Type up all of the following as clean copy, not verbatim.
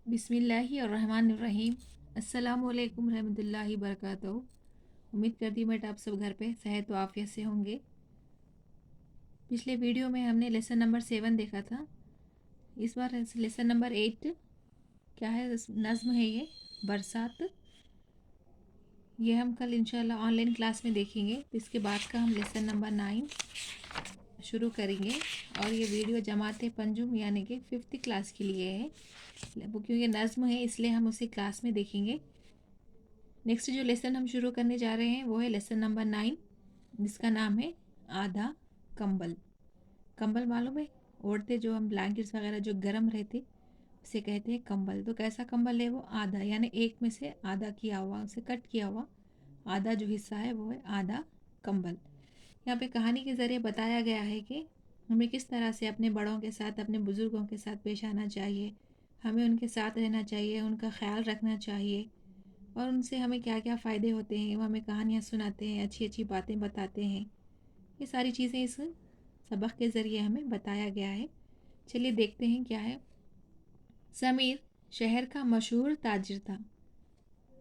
बिस्मिल्लाहिर्रहमानिर्रहीम। अस्सलामुअलैकुम रहमतुल्लाहि बरकातहू। उम्मीद करती हूँ आप सब घर पे सेहत व आफियत से होंगे। पिछले वीडियो में हमने लेसन नंबर 7 देखा था। इस बार लेसन नंबर 8 क्या है, नज़्म है ये, बरसात। ये हम कल इंशाल्लाह ऑनलाइन क्लास में देखेंगे। तो इसके बाद का हम लेसन नंबर 9 शुरू करेंगे। और ये वीडियो जमात पंजुम यानी कि 5th क्लास के लिए है, क्योंकि नज़्म है इसलिए हम उसे क्लास में देखेंगे। नेक्स्ट जो लेसन हम शुरू करने जा रहे हैं वो है लेसन नंबर 9, जिसका नाम है आधा कंबल। कंबल मालूम है, ओढ़ते जो हम ब्लैंकेट्स वगैरह जो गर्म रहते उसे कहते हैं कंबल। तो कैसा कंबल है वो, आधा, यानी एक में से आधा किया हुआ, उसे कट किया हुआ आधा जो हिस्सा है वो है आधा कंबल। यहाँ पे कहानी के ज़रिए बताया गया है कि हमें किस तरह से अपने बड़ों के साथ, अपने बुज़ुर्गों के साथ पेश आना चाहिए। हमें उनके साथ रहना चाहिए, उनका ख्याल रखना चाहिए, और उनसे हमें क्या क्या फ़ायदे होते हैं। वो हमें कहानियाँ सुनाते हैं, अच्छी अच्छी बातें बताते हैं। ये सारी चीज़ें इस सबक के ज़रिए हमें बताया गया है। चलिए देखते हैं क्या है। समीर शहर का मशहूर ताजिर था।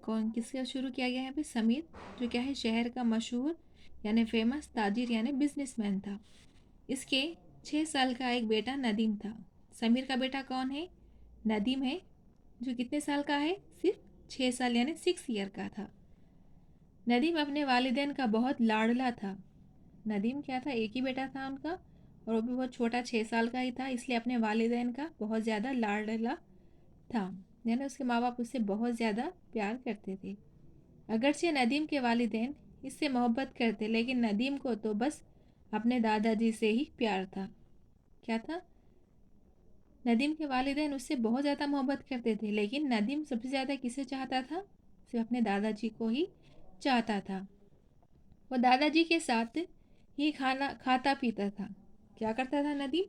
कौन, किससे शुरू किया गया है यहाँ पे? समीर, जो क्या है, शहर का मशहूर यानी फेमस ताजिर यानी बिजनेसमैन था। इसके 6 साल का एक बेटा नदीम था। समीर का बेटा कौन है? नदीम है, जो कितने साल का है? सिर्फ 6 साल यानी 6 ईयर का था। नदीम अपने वालिदैन का बहुत लाडला था। नदीम क्या था, एक ही बेटा था उनका, और वो भी बहुत छोटा, 6 साल का ही था, इसलिए अपने वालिदैन का बहुत ज़्यादा लाडला था। यानी उसके माँ बाप उससे बहुत ज़्यादा प्यार करते थे। अगरचे नदीम के वालिदैन इससे मोहब्बत करते, लेकिन नदीम को तो बस अपने दादाजी से ही प्यार था। क्या था? नदीम के वालिदैन उससे बहुत ज़्यादा मोहब्बत करते थे, लेकिन नदीम सबसे ज़्यादा किसे चाहता था? सिर्फ अपने दादाजी को ही चाहता था। वो दादाजी के साथ ही खाना खाता पीता था। क्या करता था नदीम?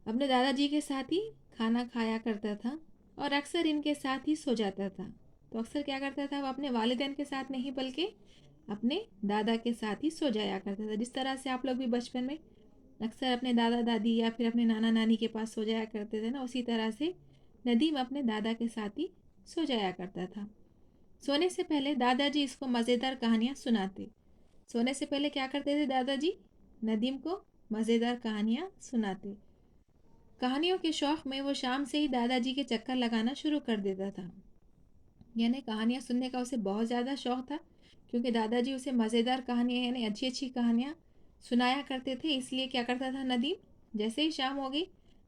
अपने दादाजी के साथ ही खाना खाया करता था, और अक्सर इनके साथ ही सो जाता था। तो अक्सर क्या करता था, वो अपने वालिदैन के साथ नहीं बल्कि अपने दादा के साथ ही सो जाया करता था। जिस तरह से आप लोग भी बचपन में अक्सर अपने दादा दादी या फिर अपने नाना नानी के पास सो जाया करते थे ना, उसी तरह से नदीम अपने दादा के साथ ही सो जाया करता था। सोने से पहले दादाजी इसको मज़ेदार कहानियाँ सुनाते। सोने से पहले क्या करते थे दादाजी? नदीम को मज़ेदार कहानियाँ सुनाते। कहानियों के शौक़ में वो शाम से ही दादाजी के चक्कर लगाना शुरू कर देता था। यानी कहानियाँ सुनने का उसे बहुत ज़्यादा शौक़ था, क्योंकि दादाजी उसे मज़ेदार कहानियाँ यानी अच्छी अच्छी कहानियाँ सुनाया करते थे। इसलिए क्या करता था नदीम, जैसे ही शाम हो गई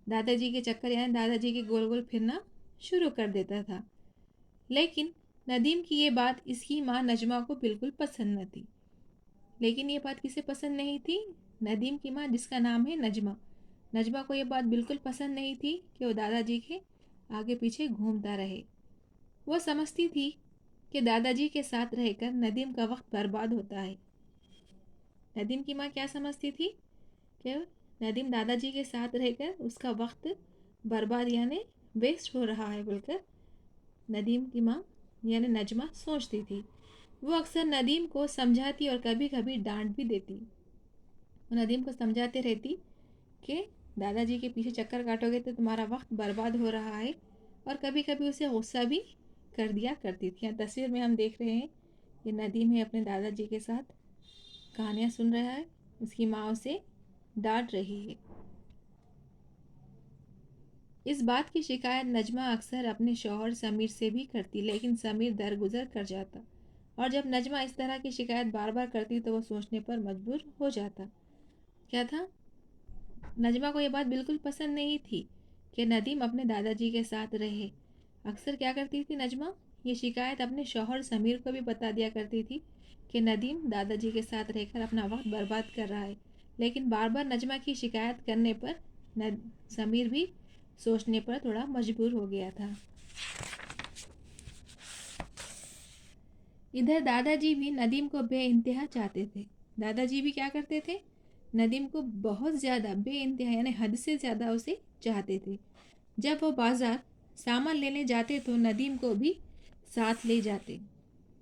दादाजी के चक्कर यानी दादाजी के गोल गोल फिरना शुरू कर देता था। लेकिन नदीम की ये बात इसकी माँ नजमा को बिल्कुल पसंद न थी। लेकिन ये बात किसे पसंद नहीं थी? नदीम की माँ, जिसका नाम है नजमा। नजमा को ये बात बिल्कुल पसंद नहीं थी कि वो दादाजी के आगे पीछे घूमता रहे। वो समझती थी कि दादाजी के साथ रहकर नदीम का वक्त बर्बाद होता है। नदीम की माँ क्या समझती थी कि नदीम दादाजी के साथ रहकर उसका वक्त बर्बाद यानी वेस्ट हो रहा है बोलकर नदीम की माँ यानी नजमा सोचती थी। वो अक्सर नदीम को समझाती और कभी कभी डांट भी देती। वो नदीम को समझाते रहती कि दादाजी के पीछे चक्कर काटोगे तो तुम्हारा वक्त बर्बाद हो रहा है, और कभी कभी उसे गुस्सा भी कर दिया करती थी। यहाँ तस्वीर में हम देख रहे हैं ये नदीम है, अपने दादाजी के साथ कहानियाँ सुन रहा है, उसकी माँ उसे डांट रही है। इस बात की शिकायत नजमा अक्सर अपने शौहर समीर से भी करती, लेकिन समीर दरगुजर कर जाता, और जब नजमा इस तरह की शिकायत बार बार करती तो वो सोचने पर मजबूर हो जाता। क्या था? नजमा को ये बात बिल्कुल पसंद नहीं थी कि नदीम अपने दादाजी के साथ रहे। अक्सर क्या करती थी नजमा, ये शिकायत अपने शौहर समीर को भी बता दिया करती थी कि नदीम दादाजी के साथ रहकर अपना वक्त बर्बाद कर रहा है। लेकिन बार बार नजमा की शिकायत करने पर समीर भी सोचने पर थोड़ा मजबूर हो गया था। इधर दादाजी भी नदीम को बेइंतहा चाहते थे। दादाजी भी क्या करते थे? नदीम को बहुत ज़्यादा बेइंतहा यानी हद से ज़्यादा उसे चाहते थे। जब वो बाज़ार सामान लेने जाते तो नदीम को भी साथ ले जाते।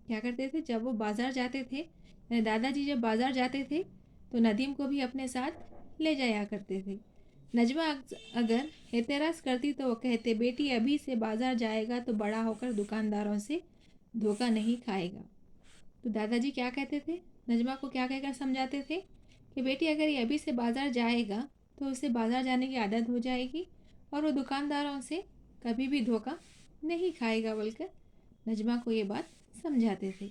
क्या करते थे? जब वो बाज़ार जाते थे, यानी दादाजी जब बाज़ार जाते थे तो नदीम को भी अपने साथ ले जाया करते थे। नजमा अगर एतराज़ करती तो वो कहते, बेटी अभी से बाज़ार जाएगा तो बड़ा होकर दुकानदारों से धोखा नहीं खाएगा। तो दादाजी क्या कहते थे, नजमा को क्या कहकर समझाते थे कि बेटी अगर ये अभी से बाज़ार जाएगा तो उसे बाज़ार जाने की आदत हो जाएगी और वो दुकानदारों से कभी भी धोखा नहीं खाएगा बोलकर नजमा को ये बात समझाते थे।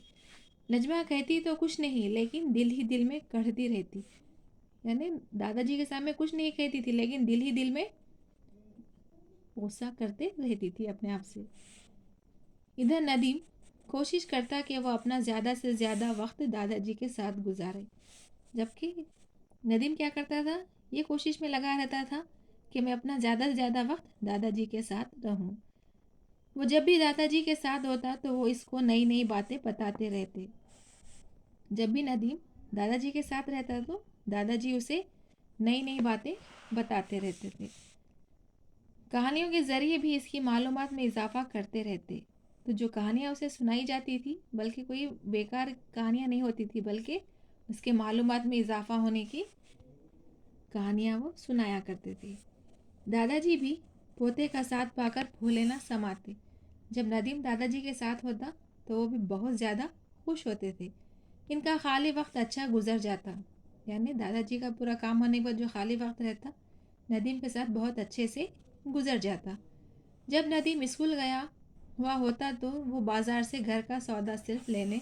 नजमा कहती तो कुछ नहीं, लेकिन दिल ही दिल में कढ़ती रहती। यानी दादाजी के सामने कुछ नहीं कहती थी, लेकिन दिल ही दिल में गुस्सा करते रहती थी अपने आप से। इधर नदीम कोशिश करता कि वह अपना ज़्यादा से ज़्यादा वक्त दादाजी के साथ गुजारे, जबकि नदीम क्या करता था, ये कोशिश में लगा रहता था कि मैं अपना ज़्यादा से ज़्यादा वक्त दादाजी के साथ रहूं। वो जब भी दादाजी के साथ होता तो वो इसको नई नई बातें बताते रहते। जब भी नदीम दादाजी के साथ रहता तो दादाजी उसे नई नई बातें बताते रहते थे। कहानियों के ज़रिए भी इसकी मालूमात में इजाफा करते रहते। तो जो कहानियाँ उसे सुनाई जाती थी, बल्कि कोई बेकार कहानियाँ नहीं होती थी, बल्कि उसके मालूमात में इजाफा होने की कहानियाँ वो सुनाया करते थे। दादाजी भी पोते का साथ पाकर फूले न समाते। जब नदीम दादाजी के साथ होता तो वो भी बहुत ज़्यादा खुश होते थे। इनका खाली वक्त अच्छा गुजर जाता। यानी दादाजी का पूरा काम होने के बाद जो खाली वक्त रहता, नदीम के साथ बहुत अच्छे से गुजर जाता। जब नदीम स्कूल गया हुआ होता तो वो बाज़ार से घर का सौदा सिर्फ लेने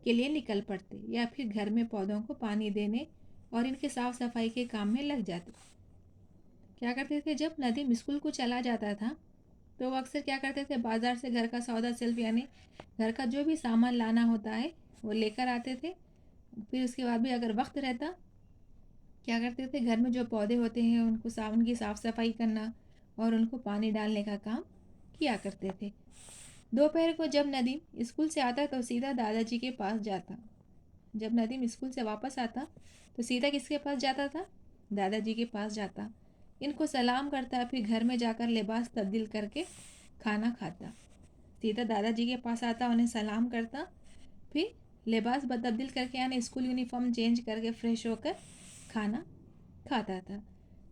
के लिए निकल पड़ते, या फिर घर में पौधों को पानी देने और इनके साफ सफाई के काम में लग जाते। क्या करते थे, जब नदीम स्कूल को चला जाता था तो वो अक्सर क्या करते थे, बाज़ार से घर का सौदा सिर्फ यानी घर का जो भी सामान लाना होता है वो लेकर आते थे। फिर उसके बाद भी अगर वक्त रहता, क्या करते थे, घर में जो पौधे होते हैं उनकी साफ़ सफाई करना और उनको पानी डालने का काम किया करते थे। दोपहर को जब नदीम स्कूल से आता तो सीधा दादाजी के पास जाता। जब नदीम स्कूल से वापस आता तो सीधा किसके पास जाता था, दादाजी के पास जाता। इनको सलाम करता, फिर घर में जाकर लिबास तब्दील करके खाना खाता। सीधा दादाजी के पास आता, उन्हें सलाम करता, फिर लिबास तब्दील करके यानी स्कूल यूनिफॉर्म चेंज करके फ्रेश होकर खाना खाता था।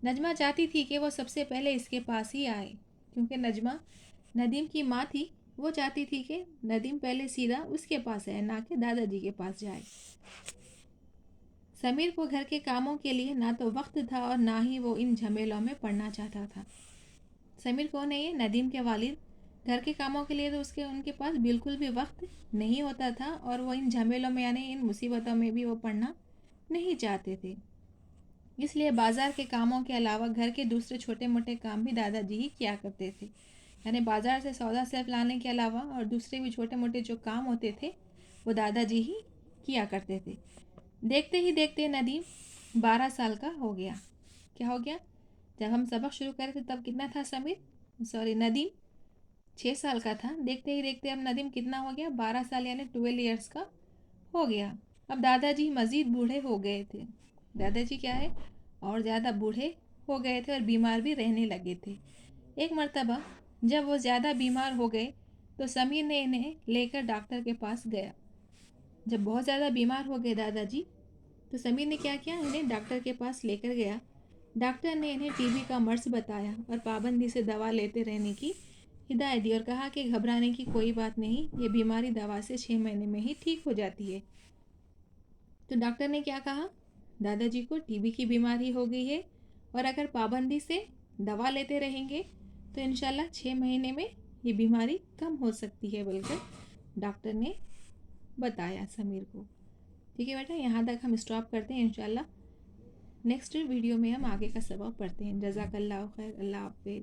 नजमा चाहती थी कि वो सबसे पहले इसके पास ही आए, क्योंकि नजमा नदीम की माँ थी। वो चाहती थी कि नदीम पहले सीधा उसके पास आए, ना कि दादाजी के पास जाए। समीर को घर के कामों के लिए ना तो वक्त था और ना ही वो इन झमेलों में पड़ना चाहता था। समीर कौन है, ये नदीम के वालिद। घर के कामों के लिए तो उनके पास बिल्कुल भी वक्त नहीं होता था और वो इन झमेलों में यानी इन मुसीबतों में भी वो पड़ना नहीं चाहते थे। इसलिए बाज़ार के कामों के अलावा घर के दूसरे छोटे मोटे काम भी दादाजी ही किया करते थे। यानी बाज़ार से सौदा सिर्फ लाने के अलावा और दूसरे भी छोटे मोटे जो काम होते थे वो दादाजी ही किया करते थे। देखते ही देखते नदीम 12 साल का हो गया। क्या हो गया, जब हम सबक शुरू करे थे तब कितना था नदीम 6 साल का था। देखते ही देखते अब नदीम कितना हो गया, 12 साल यानी 12 ईयर्स का हो गया। अब दादाजी मज़ीद बूढ़े हो गए थे। दादाजी क्या है, और ज़्यादा बूढ़े हो गए थे और बीमार भी रहने लगे थे। एक मर्तबा जब वो ज़्यादा बीमार हो गए तो समीर ने इन्हें लेकर डॉक्टर के पास गया। जब बहुत ज़्यादा बीमार हो गए दादाजी तो समीर ने क्या किया, इन्हें डॉक्टर के पास लेकर गया। डॉक्टर ने इन्हें टीबी का मर्ज बताया और पाबंदी से दवा लेते रहने की हिदायत दी और कहा कि घबराने की कोई बात नहीं, ये बीमारी दवा से 6 महीने में ही ठीक हो जाती है। तो डॉक्टर ने क्या कहा, दादाजी को टीबी की बीमारी हो गई है और अगर पाबंदी से दवा लेते रहेंगे तो इंशाल्लाह 6 महीने में ये बीमारी कम हो सकती है बोलकर डॉक्टर ने बताया समीर को। ठीक है बेटा, यहाँ तक हम स्टॉप करते हैं। इंशाल्लाह नेक्स्ट वीडियो में हम आगे का सबक पढ़ते हैं। जज़ाकल्लाह खैर, अल्लाह हाफ़िज़।